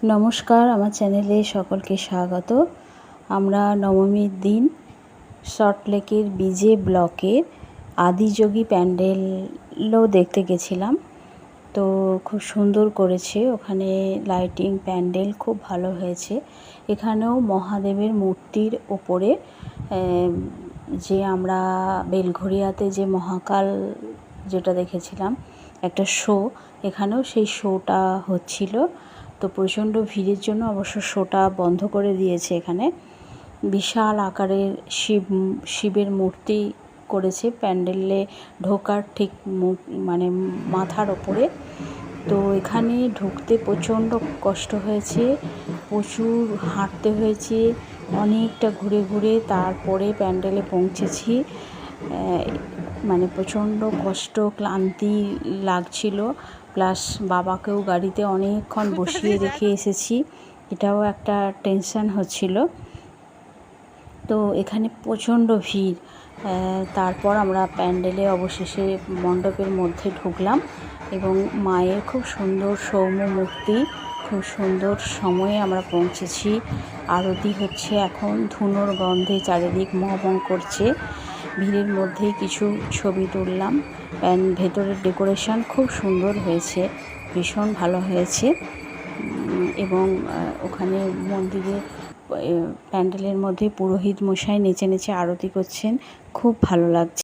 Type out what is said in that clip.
নমস্কার, আমার চ্যানেলে সকলকে স্বাগত। আমরা নবমীর দিন সল্টলেকের বিজে ব্লকের আদিযোগী প্যান্ডেলও দেখতে গেছিলাম। তো খুব সুন্দর করেছে, ওখানে লাইটিং প্যান্ডেল খুব ভালো হয়েছে। এখানেও মহাদেবের মূর্তির ওপরে যে আমরা বেলঘরিয়াতে যে মহাকাল যেটা দেখেছিলাম একটা শো, এখানেও সেই শোটা হচ্ছিল। তো প্রচণ্ড ভিড়ের জন্য অবশ্য শোটা বন্ধ করে দিয়েছে। এখানে বিশাল আকারের শিবের মূর্তি করেছে প্যান্ডেলে ঢোকার ঠিক মানে মাথার ওপরে। তো এখানে ঢুকতে প্রচণ্ড কষ্ট হয়েছে, প্রচুর হাঁটতে হয়েছে, অনেকটা ঘুরে ঘুরে তারপরে প্যান্ডেলে পৌঁছেছি। মানে প্রচণ্ড কষ্ট, ক্লান্তি লাগছিল, প্লাস বাবাকেও গাড়িতে অনেকক্ষণ বসিয়ে রেখে এসেছি, এটাও একটা টেনশন হচ্ছিল। তো এখানে প্রচণ্ড ভিড়। তারপর আমরা প্যান্ডেলে অবশেষে মণ্ডপের মধ্যে ঢুকলাম এবং মায়ের খুব সুন্দর সৌম্য মূর্তি, খুব সুন্দর সময়ে আমরা পৌঁছেছি। আরতি হচ্ছে এখন, ধুনোর গন্ধে চারিদিক মহমহ করছে। ভিড়ের মধ্যেই কিছু ছবি তুললাম। ভেতরের ডেকোরেশন খুব সুন্দর হয়েছে, ভীষণ ভালো হয়েছে। এবং ওখানে মন্দিরে প্যান্ডেলের মধ্যে পুরোহিত মশাই নেচে নেচে আরতি করছেন, খুব ভালো লাগছে।